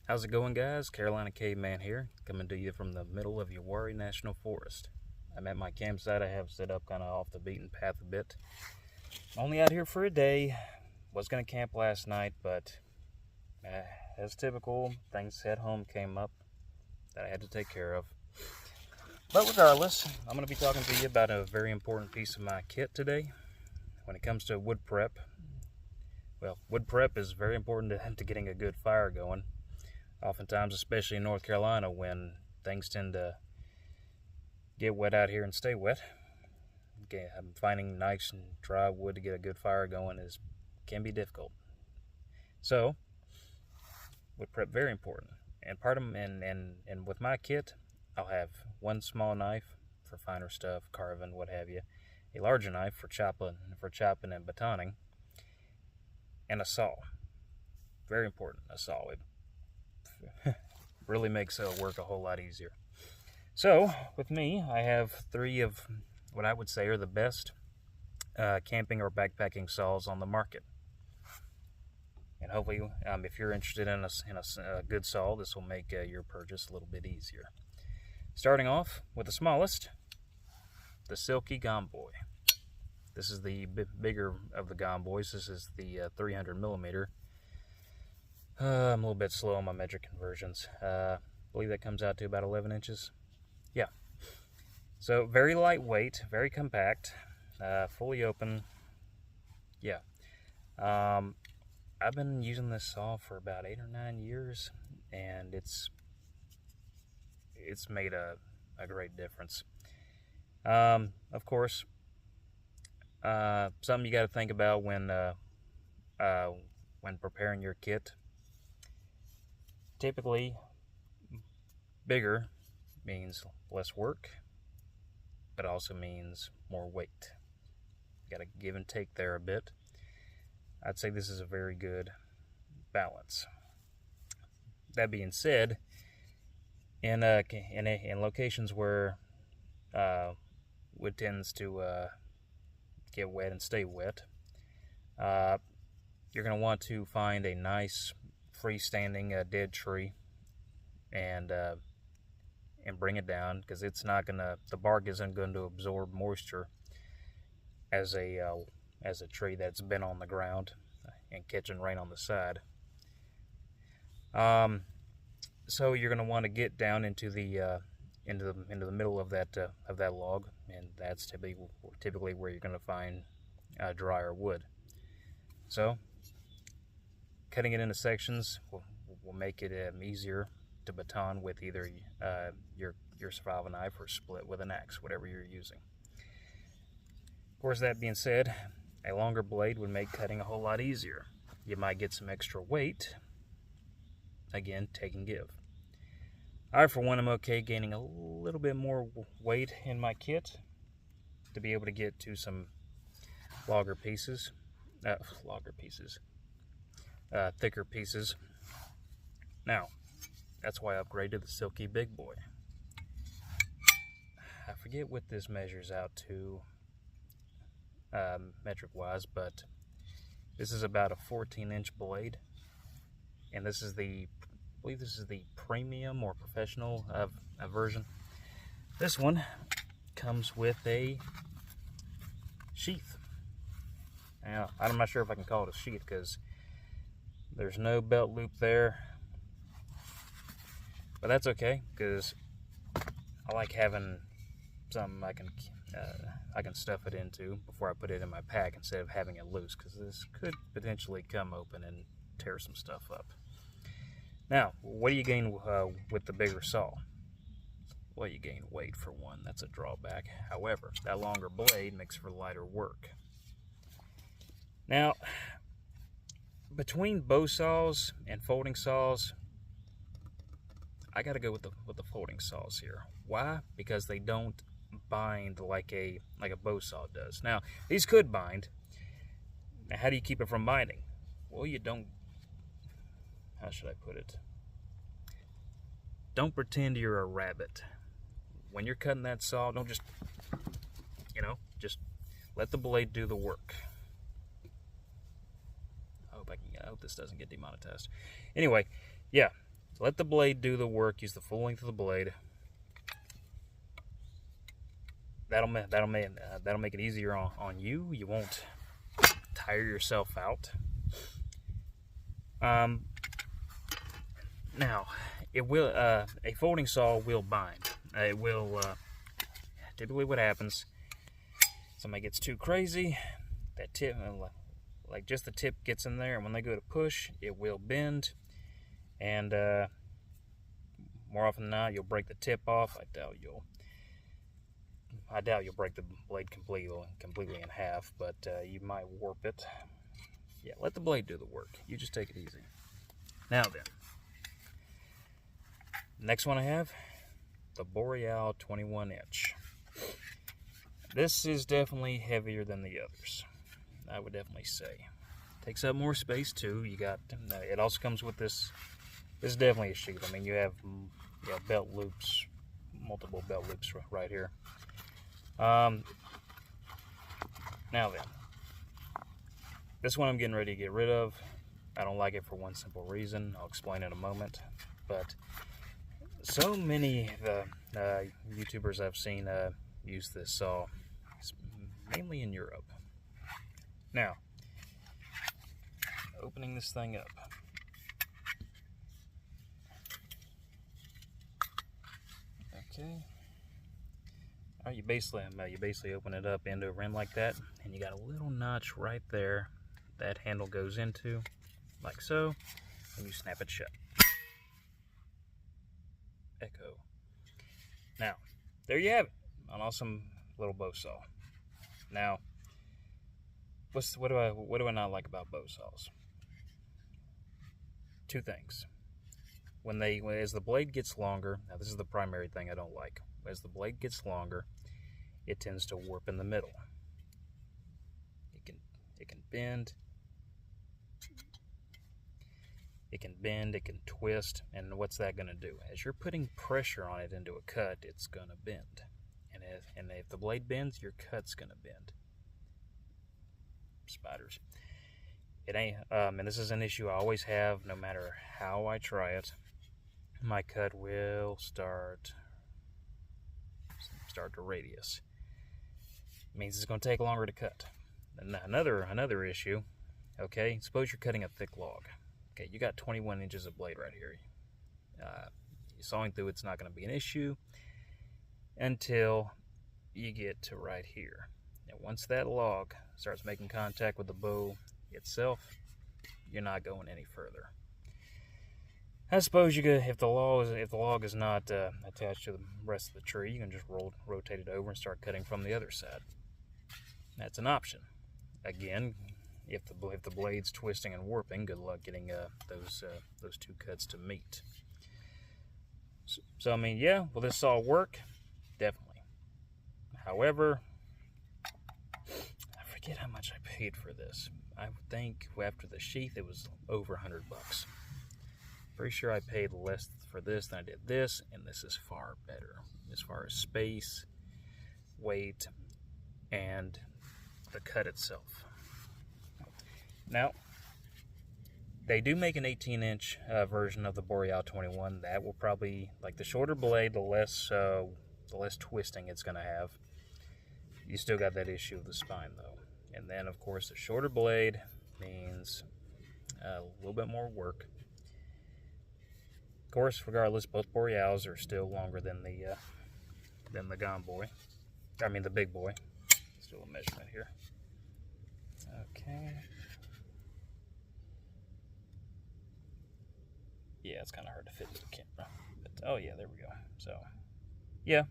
How's it going, guys? Carolina Caveman here, coming to you from the middle of Uwharrie National Forest. I'm at my campsite. I have set up kind of off the beaten path a bit. Only out here for a day. Was going to camp last night, but as typical, things at home came up that I had to take care of. But regardless, I'm going to be talking to you about a very important piece of my kit today. When it comes to wood prep, well, wood prep is very important to getting a good fire going. Oftentimes, especially in North Carolina, when things tend to get wet out here and stay wet, finding nice and dry wood to get a good fire going can be difficult. So, wood prep very important. And part of and with my kit, I'll have one small knife for finer stuff, carving, what have you, a larger knife for chopping and batoning, and a saw. Very important, a saw. It really makes work a whole lot easier. So, with me, I have three of what I would say are the best camping or backpacking saws on the market. And hopefully, if you're interested in a good saw, this will make your purchase a little bit easier. Starting off with the smallest, the Silky Gomboy. This is the bigger of the Gomboys. This is the 300 millimeter. I'm a little bit slow on my metric conversions. I believe that comes out to about 11 inches. Yeah. So very lightweight, very compact, fully open. Yeah. I've been using this saw for about 8 or 9 years, and it's made a great difference. Of course, something you got to think about when preparing your kit. Typically, bigger means less work, but also means more weight. Got to give and take there a bit. I'd say this is a very good balance. That being said, in locations where wood tends to get wet and stay wet, you're going to want to find a nice freestanding dead tree and bring it down, because the bark isn't going to absorb moisture as a tree that's been on the ground and catching rain on the side. So you're going to want to get down into the middle of that log, and that's typically where you're going to find drier wood. So cutting it into sections will make it easier to baton with either your survival knife or split with an axe, whatever you're using. Of course, that being said, a longer blade would make cutting a whole lot easier. You might get some extra weight. Again, take and give. I, for one, am okay gaining a little bit more weight in my kit to be able to get to some thicker pieces. Now, that's why I upgraded to the Silky Big Boy. I forget what this measures out to metric wise, but this is about a 14-inch blade, and I believe this is the premium or professional version. This one comes with a sheath. Now, I'm not sure if I can call it a sheath because there's no belt loop there, but that's okay, because I like having something I can stuff it into before I put it in my pack instead of having it loose, because this could potentially come open and tear some stuff up. Now, what do you gain with the bigger saw? Well, you gain weight, for one. That's a drawback. However, that longer blade makes for lighter work. Now, between bow saws and folding saws, I got to go with the folding saws here. Why? Because they don't bind like a bow saw does. Now, these could bind. Now, how do you keep it from binding? Well, you don't. How should I put it? Don't pretend you're a rabbit. When you're cutting that saw, don't just let the blade do the work. I hope this doesn't get demonetized. Anyway, yeah. So let the blade do the work. Use the full length of the blade. That'll make it easier on you. You won't tire yourself out. Now, it will a folding saw will bind. It will typically what happens. Somebody gets too crazy. That tip, like just the tip gets in there, and when they go to push, it will bend. And more often than not, you'll break the tip off. I doubt you'll break the blade completely in half, but you might warp it. Yeah, let the blade do the work. You just take it easy. Now then, next one I have, the Boreal 21-inch. This is definitely heavier than the others, I would definitely say. Takes up more space too. You got, it also comes with this. This is definitely a sheath. I mean, you have belt loops, multiple belt loops right here. Now then, this one I'm getting ready to get rid of. I don't like it for one simple reason. I'll explain in a moment. But so many of the YouTubers I've seen use this saw, mainly in Europe. Now, opening this thing up. Okay. All right, you basically open it up end over end like that, and you got a little notch right there that handle goes into, like so, and you snap it shut. Echo. Now, there you have it, an awesome little bow saw. Now, what do I not like about bow saws? Two things. As the blade gets longer, now this is the primary thing I don't like. As the blade gets longer, it tends to warp in the middle. It can bend. It can bend, it can twist, and what's that going to do? As you're putting pressure on it into a cut, it's going to bend. And if the blade bends, your cut's going to bend. Spiders. It ain't, and this is an issue I always have, no matter how I try it. My cut will start to radius. It means it's going to take longer to cut. And another issue, okay, suppose you're cutting a thick log. Okay, you got 21 inches of blade right here. Sawing through it's not going to be an issue until you get to right here. And once that log starts making contact with the bow itself, you're not going any further. I suppose you could, if the log is not attached to the rest of the tree, you can just rotate it over and start cutting from the other side. That's an option. Again, if the blade's twisting and warping, good luck getting those two cuts to meet. So I mean, yeah, will this saw work? Definitely. However, I forget how much I paid for this. I think after the sheath, it was over $100. Pretty sure I paid less for this than I did this, and this is far better as far as space, weight, and the cut itself. Now, they do make an 18-inch version of the Boreal 21. That will probably, like the shorter blade, the less twisting it's going to have. You still got that issue of the spine, though. And then, of course, the shorter blade means a little bit more work. Of course, regardless, both Boreals are still longer than the Gone Boy. I mean, the big boy. Let's do a measurement here. Okay. Yeah, it's kind of hard to fit into the camera. But, oh, yeah, there we go. So, yeah.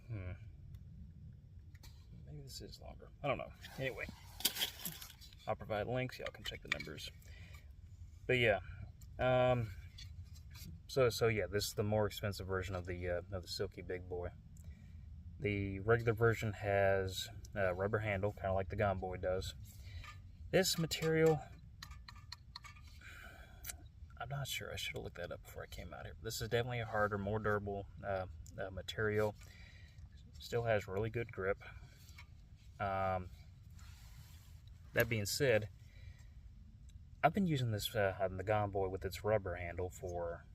Maybe this is longer. I don't know. Anyway, I'll provide links. Y'all can check the numbers. But yeah, so yeah, this is the more expensive version of the Silky Big Boy. The regular version has a rubber handle, kind of like the Gone Boy does. This material, I'm not sure. I should have looked that up before I came out here. This is definitely a harder, more durable material. Still has really good grip. That being said, I've been using this the Gone Boy with its rubber handle for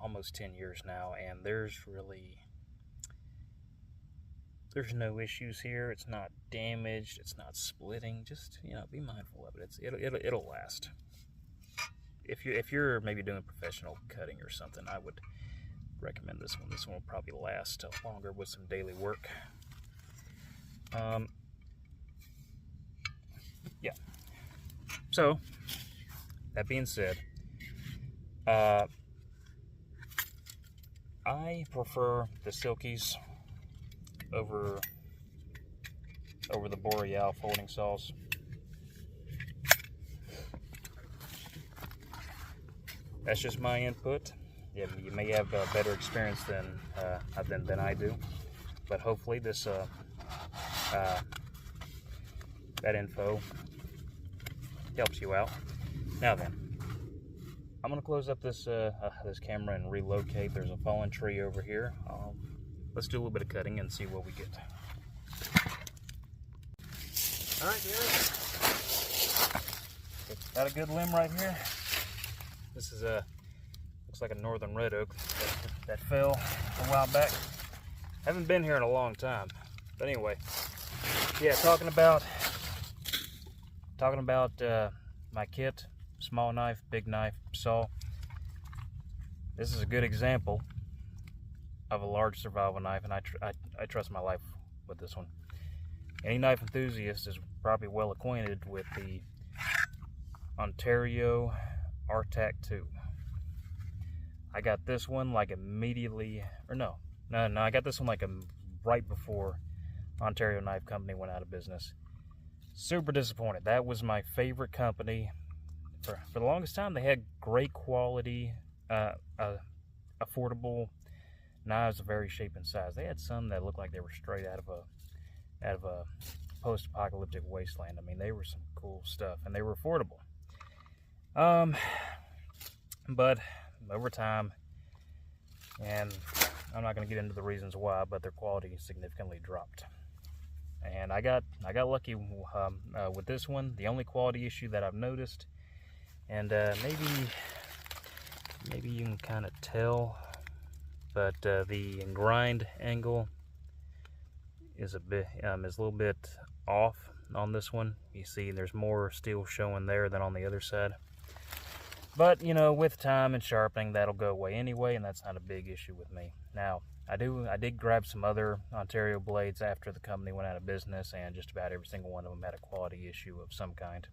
almost 10 years now, and there's no issues here. It's not damaged. It's not splitting. Just, be mindful of it. It'll last. If you're maybe doing professional cutting or something, I would recommend this one. This one will probably last longer with some daily work. Yeah. So, that being said, I prefer the silkies over the boreal folding saws. That's just my input. Yeah, you may have a better experience than I do, but hopefully this that info helps you out. Now then, I'm gonna close up this camera and relocate. There's a fallen tree over here. Let's do a little bit of cutting and see what we get. All right, guys. Got a good limb right here. This is looks like a northern red oak that fell a while back. Haven't been here in a long time, but anyway, yeah. Talking about my kit: small knife, big knife, saw. This is a good example of a large survival knife, and I trust my life with this one. Any knife enthusiast is probably well acquainted with the Ontario RTAC 2. I got this one like immediately, or no, I got this one like right before Ontario Knife Company went out of business. Super disappointed. That was my favorite company. For the longest time, they had great quality, affordable knives of every shape and size. They had some that looked like they were straight out of a post-apocalyptic wasteland. I mean, they were some cool stuff, and they were affordable. But over time, and I'm not going to get into the reasons why, but their quality significantly dropped. And I got lucky with this one. The only quality issue that I've noticed, and maybe you can kind of tell, but the grind angle is a little bit off on this one. You see, there's more steel showing there than on the other side. But with time and sharpening, that'll go away anyway, and that's not a big issue with me. Now, I did grab some other Ontario blades after the company went out of business, and just about every single one of them had a quality issue of some kind.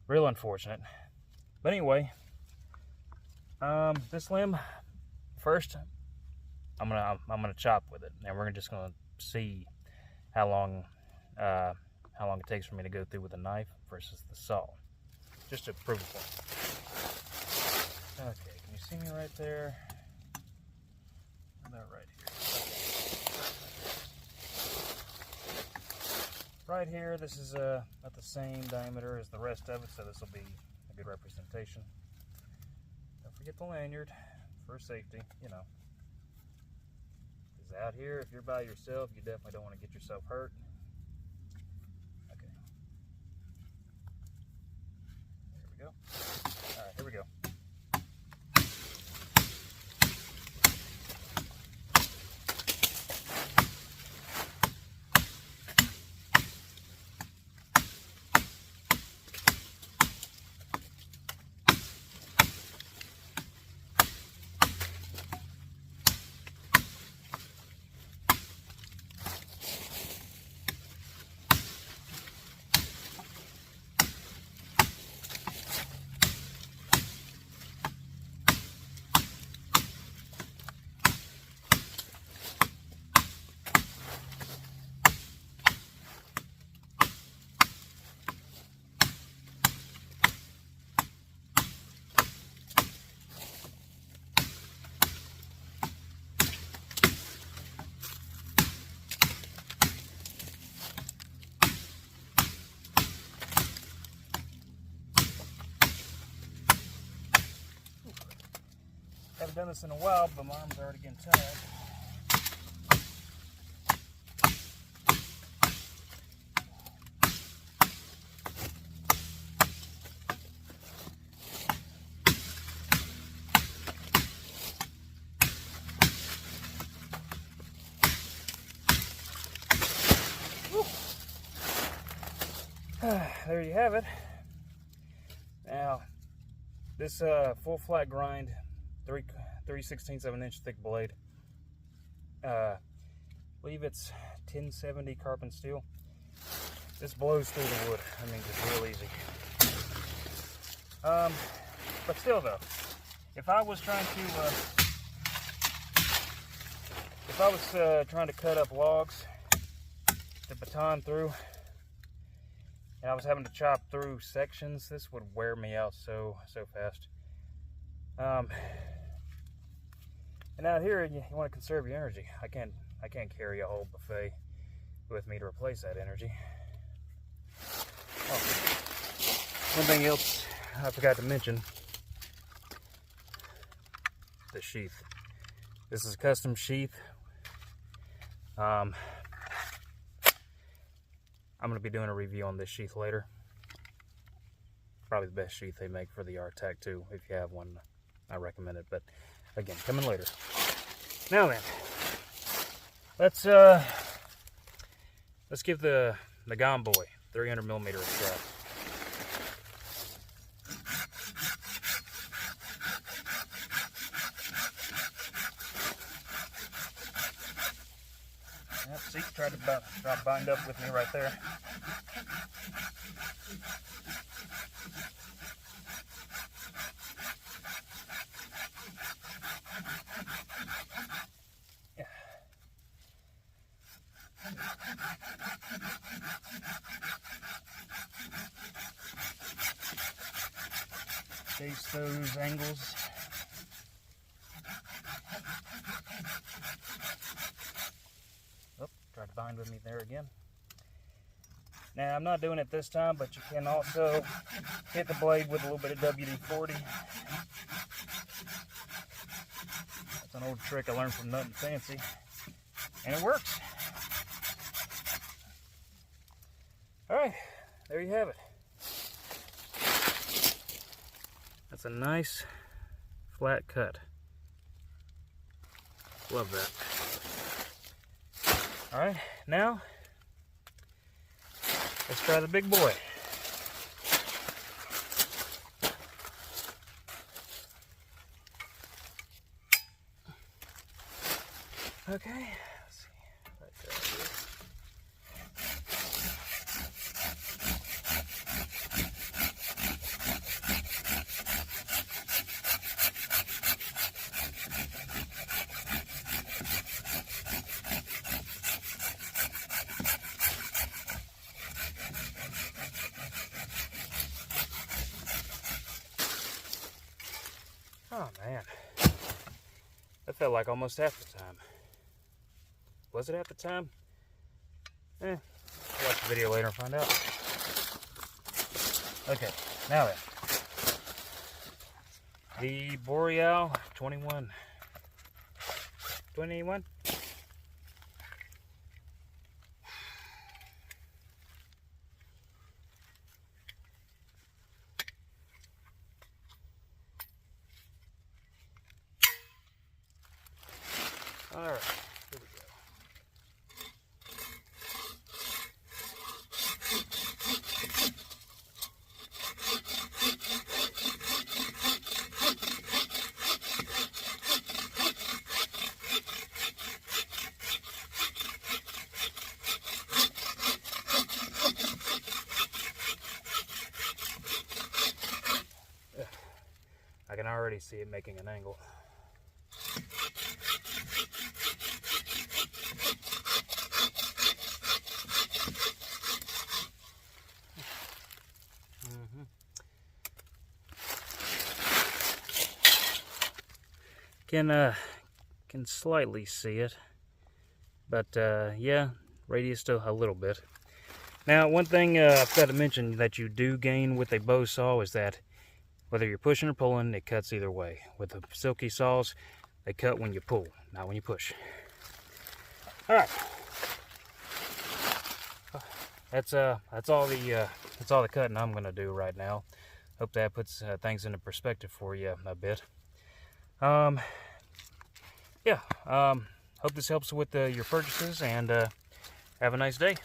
Real unfortunate. But anyway, this limb, first, I'm gonna chop with it, and we're just gonna see how long it takes for me to go through with a knife versus the saw, just to prove a point. Okay, can you see me right there? How about right here? Right here, this is about the same diameter as the rest of it, so this will be a good representation. Don't forget the lanyard for safety, Because out here, if you're by yourself, you definitely don't want to get yourself hurt. Okay. There we go. All right, here we go. Haven't done this in a while, but my arm's already getting tired. have it. Now, this full flat grind, 3/16 of an inch thick blade. I believe it's 1070 carbon steel. This blows through the wood. I mean, just real easy. But still, though, if I was trying to cut up logs to baton through, and I was having to chop through sections, this would wear me out so fast. And out here, you want to conserve your energy. I can't carry a whole buffet with me to replace that energy. Oh, one thing else I forgot to mention: the sheath. This is a custom sheath. I'm going to be doing a review on this sheath later. Probably the best sheath they make for the RTAC too. If you have one, I recommend it. But again, coming later. Now then, let's give the Gone Boy 300mm a try. Yep, see, tried to bind up with me right there. Yeah. Chase those angles. Tried to bind with me there again. Now, I'm not doing it this time, but you can also hit the blade with a little bit of WD-40. That's an old trick I learned from Nothing Fancy, and it works. All right, there you have it. That's a nice flat cut. Love that. All right, now let's try the big boy. Okay, let's see. Right there. Oh man, that felt like almost half the time. Was it half the time? I'll watch the video later and find out. Okay, now then. The Boreal 21. All right, here we go. I can already see it making an angle. Can slightly see it, but yeah, radius still a little bit. Now, one thing I've got to mention that you do gain with a bow saw is that whether you're pushing or pulling, it cuts either way. With the silky saws, they cut when you pull, not when you push. All right, that's all the cutting I'm gonna do right now. Hope that puts things into perspective for you a bit. Yeah, hope this helps with your purchases, and have a nice day.